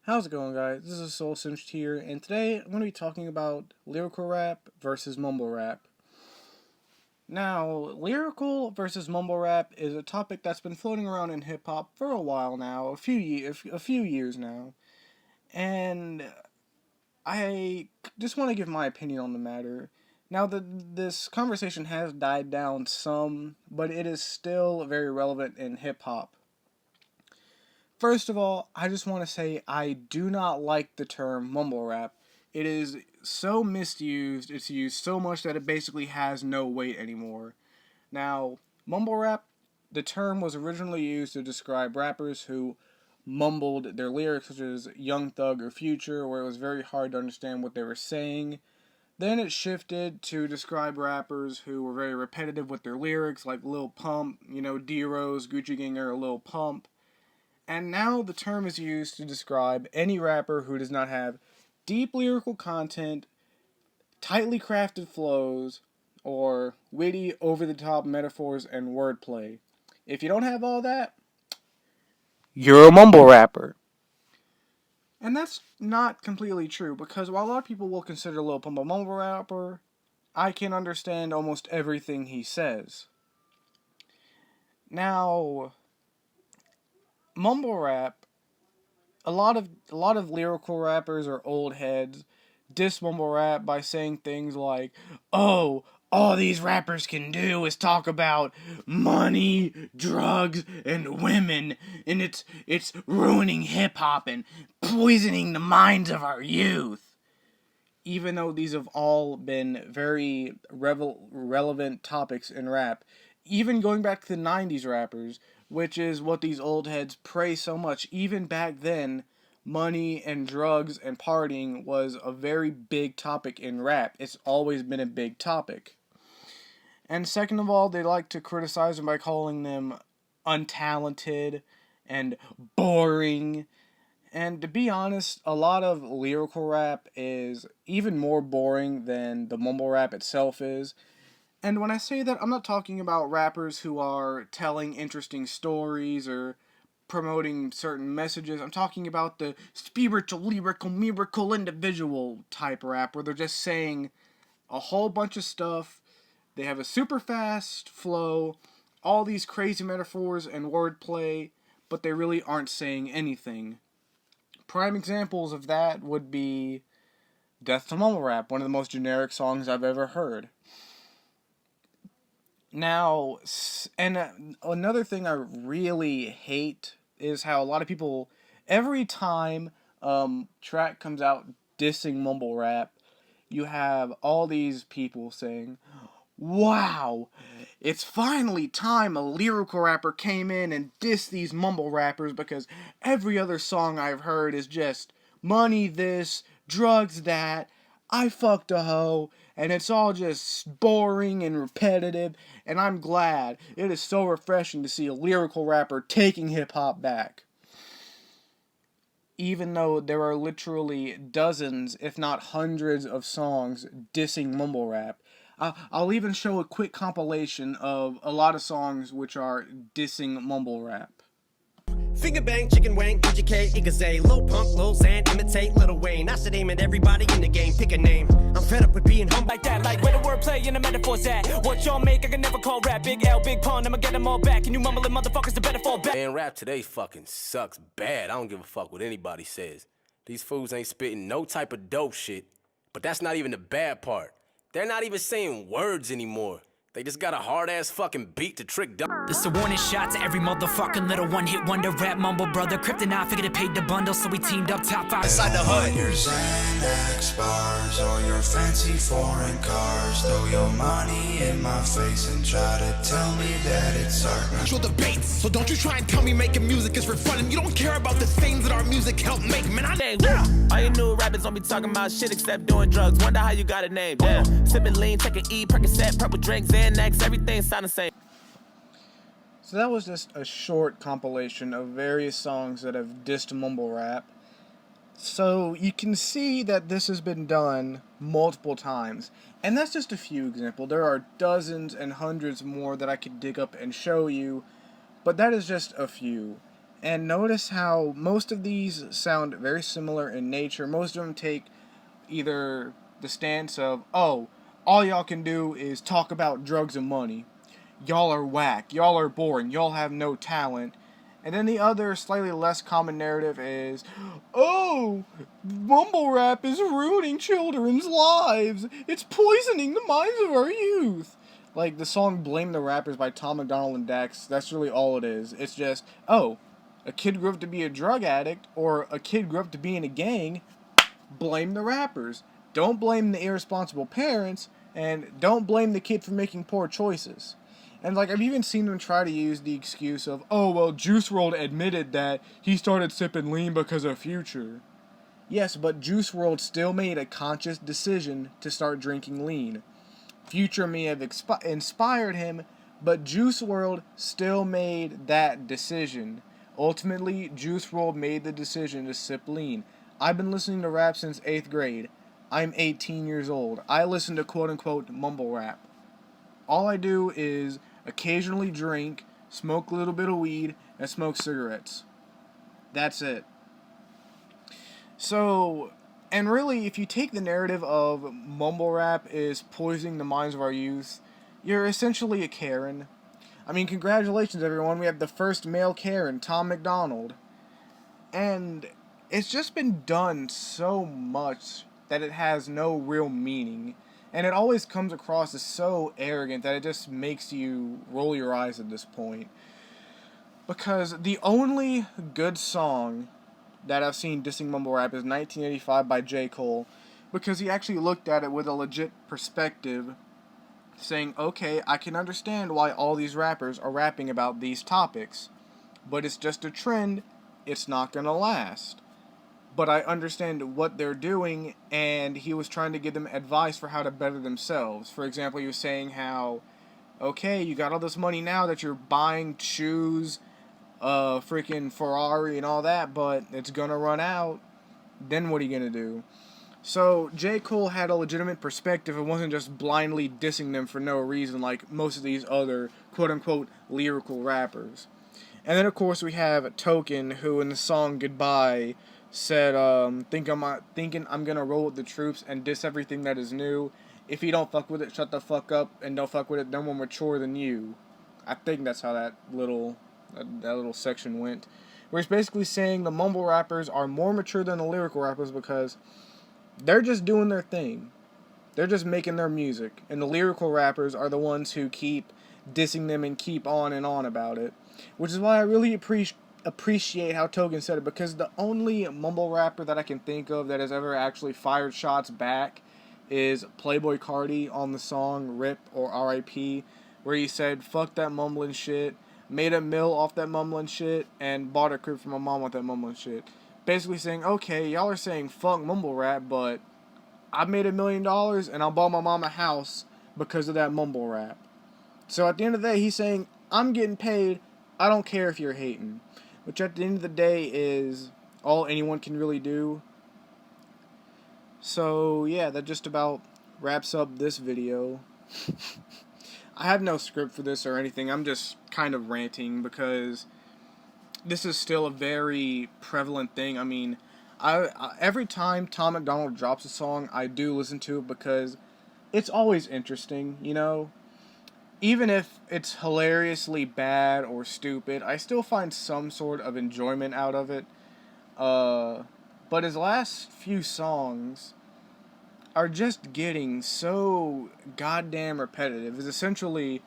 How's it going, guys? This is Soul Singed here, and today I'm going to be talking about lyrical rap versus mumble rap. Now, lyrical versus mumble rap is a topic that's been floating around in hip hop for a while now, a few years now, and I just want to give my opinion on the matter. Now, this conversation has died down some, but it is still very relevant in hip hop. First of all, I just want to say I do not like the term mumble rap. It is so misused, it's used so much that it basically has no weight anymore. Now, mumble rap, the term was originally used to describe rappers who mumbled their lyrics, such as Young Thug or Future, where it was very hard to understand what they were saying. Then it shifted to describe rappers who were very repetitive with their lyrics, like Lil Pump, D-Rose, Gucci Gang, or Lil Pump. And now the term is used to describe any rapper who does not have deep lyrical content, tightly crafted flows, or witty, over the top metaphors and wordplay. If you don't have all that, you're a mumble rapper. And that's not completely true, because while a lot of people will consider Lil Pump a mumble rapper, I can understand almost everything he says. Now, mumble rap, a lot of lyrical rappers are old heads diss mumble rap by saying things like, "Oh, all these rappers can do is talk about money, drugs, and women, and it's ruining hip hop and poisoning the minds of our youth." Even though these have all been very relevant topics in rap, even going back to the 90s rappers, which is what these old heads praise so much, even back then, money and drugs and partying was a very big topic in rap. It's always been a big topic. And second of all, they like to criticize them by calling them untalented and boring. And to be honest, a lot of lyrical rap is even more boring than the mumble rap itself is. And when I say that, I'm not talking about rappers who are telling interesting stories or promoting certain messages. I'm talking about the spiritual, lyrical, miracle, individual type rap where they're just saying a whole bunch of stuff. They have a super fast flow, all these crazy metaphors and wordplay, but they really aren't saying anything. Prime examples of that would be Death to Mumble Rap, one of the most generic songs I've ever heard. Now, and another thing I really hate is how a lot of people, every time track comes out dissing mumble rap, you have all these people saying, "Wow, it's finally time a lyrical rapper came in and dissed these mumble rappers because every other song I've heard is just money this, drugs that, I fucked a hoe, and it's all just boring and repetitive, and I'm glad. It is so refreshing to see a lyrical rapper taking hip hop back." Even though there are literally dozens, if not hundreds, of songs dissing mumble rap. I'll even show a quick compilation of a lot of songs which are dissing mumble rap. Finger bang, chicken wang, EGK, Igazay, Lil Pump, Lil Xan, imitate Lil Wayne. I should aim at everybody in the game, pick a name. I'm fed up with being humble like that, like where the wordplay and the metaphors at. What y'all make, I can never call rap. Big L, big pun, I'ma get them all back. And you mumbling motherfuckers, the better fall back. Man, rap today fucking sucks bad. I don't give a fuck what anybody says. These fools ain't spitting no type of dope shit. But that's not even the bad part. They're not even saying words anymore. They just got a hard-ass fucking beat to trick dumb. This is a warning shot to every motherfucking little one-hit wonder rap mumble brother. Kryptonite figured it paid the bundle, so we teamed up top 5 inside the hood. Your Xanax bars or your fancy foreign cars. Throw your money in my face and try to tell me that it's art. You'll debate, so don't you try and tell me making music is for fun and you don't care about the things that our music helped make. Man, all you new rappers don't be talking about shit except doing drugs. Wonder how you got a name, damn. Sipping lean, taking E, Percocet, purple drinks, Xanax, everything sound the same. So that was just a short compilation of various songs that have dissed mumble rap. So you can see that this has been done multiple times. And that's just a few examples. There are dozens and hundreds more that I could dig up and show you. But that is just a few. And notice how most of these sound very similar in nature. Most of them take either the stance of, oh, all y'all can do is talk about drugs and money. Y'all are whack. Y'all are boring. Y'all have no talent. And then the other, slightly less common narrative is, oh, mumble rap is ruining children's lives. It's poisoning the minds of our youth. Like the song Blame the Rappers by Tom McDonald and Dax, that's really all it is. It's just, oh, a kid grew up to be a drug addict, or a kid grew up to be in a gang, blame the rappers. Don't blame the irresponsible parents, and don't blame the kid for making poor choices. And like I've even seen them try to use the excuse of, oh well, Juice WRLD admitted that he started sipping lean because of Future. Yes, but Juice WRLD still made a conscious decision to start drinking lean. Future may have inspired him, but Juice WRLD still made that decision. Ultimately, Juice WRLD made the decision to sip lean. I've been listening to rap since 8th grade. I'm 18 years old. I listen to quote-unquote mumble rap. All I do is occasionally drink, smoke a little bit of weed, and smoke cigarettes. That's it. So, and really, if you take the narrative of mumble rap is poisoning the minds of our youth, you're essentially a Karen. I mean, congratulations everyone, we have the first male Karen, Tom McDonald. And it's just been done so much that it has no real meaning. And it always comes across as so arrogant that it just makes you roll your eyes at this point. Because the only good song that I've seen dissing mumble rap is 1985 by J. Cole. Because he actually looked at it with a legit perspective, saying, okay, I can understand why all these rappers are rapping about these topics. But it's just a trend, it's not gonna last. But I understand what they're doing, and he was trying to give them advice for how to better themselves. For example, he was saying how, okay, you got all this money now that you're buying shoes, freaking Ferrari and all that, but it's gonna run out. Then what are you gonna do? So, J. Cole had a legitimate perspective and wasn't just blindly dissing them for no reason like most of these other quote-unquote lyrical rappers. And then, of course, we have Token, who in the song Goodbye said, thinking I'm gonna roll with the troops and diss everything that is new. If you don't fuck with it, shut the fuck up, and don't fuck with it, no more mature than you. I think that's how that little section went. Where he's basically saying the mumble rappers are more mature than the lyrical rappers because they're just doing their thing. They're just making their music. And the lyrical rappers are the ones who keep dissing them and keep on and on about it. Which is why I really appreciate how Token said it, because the only mumble rapper that I can think of that has ever actually fired shots back is Playboi Carti on the song RIP or RIP, where he said, fuck that mumbling shit, made a mill off that mumbling shit, and bought a crib for my mom with that mumbling shit. Basically saying, okay, y'all are saying fuck mumble rap, but I made $1 million and I bought my mom a house because of that mumble rap. So at the end of the day, he's saying, I'm getting paid, I don't care if you're hating. Which at the end of the day is all anyone can really do. So yeah, that just about wraps up this video. I have no script for this or anything, I'm just kind of ranting because this is still a very prevalent thing. I mean, I every time Tom McDonald drops a song, I do listen to it because it's always interesting, you know? Even if it's hilariously bad or stupid, I still find some sort of enjoyment out of it. But his last few songs are just getting so goddamn repetitive. It's essentially,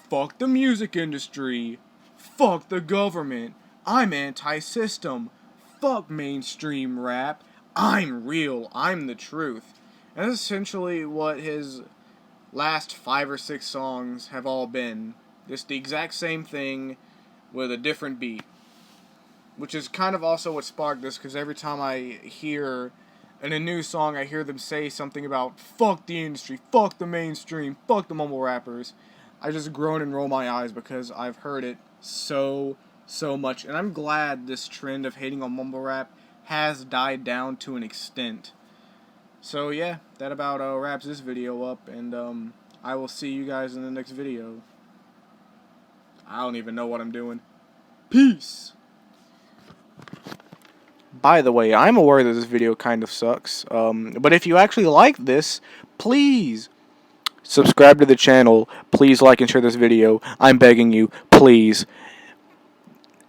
fuck the music industry, fuck the government, I'm anti-system, fuck mainstream rap, I'm real, I'm the truth. And that's essentially what his last 5 or 6 songs have all been. Just the exact same thing with a different beat. Which is kind of also what sparked this, because every time I hear in a new song, I hear them say something about fuck the industry, fuck the mainstream, fuck the mumble rappers. I just groan and roll my eyes because I've heard it so much. And I'm glad this trend of hating on mumble rap has died down to an extent. So yeah, that about wraps this video up, and I will see you guys in the next video. I don't even know what I'm doing. Peace! By the way, I'm aware that this video kind of sucks, but if you actually like this, please subscribe to the channel. Please like and share this video. I'm begging you, please.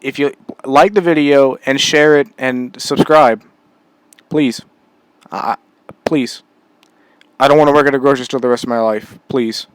If you like the video and share it and subscribe, please. Please. I don't want to work at a grocery store the rest of my life. Please.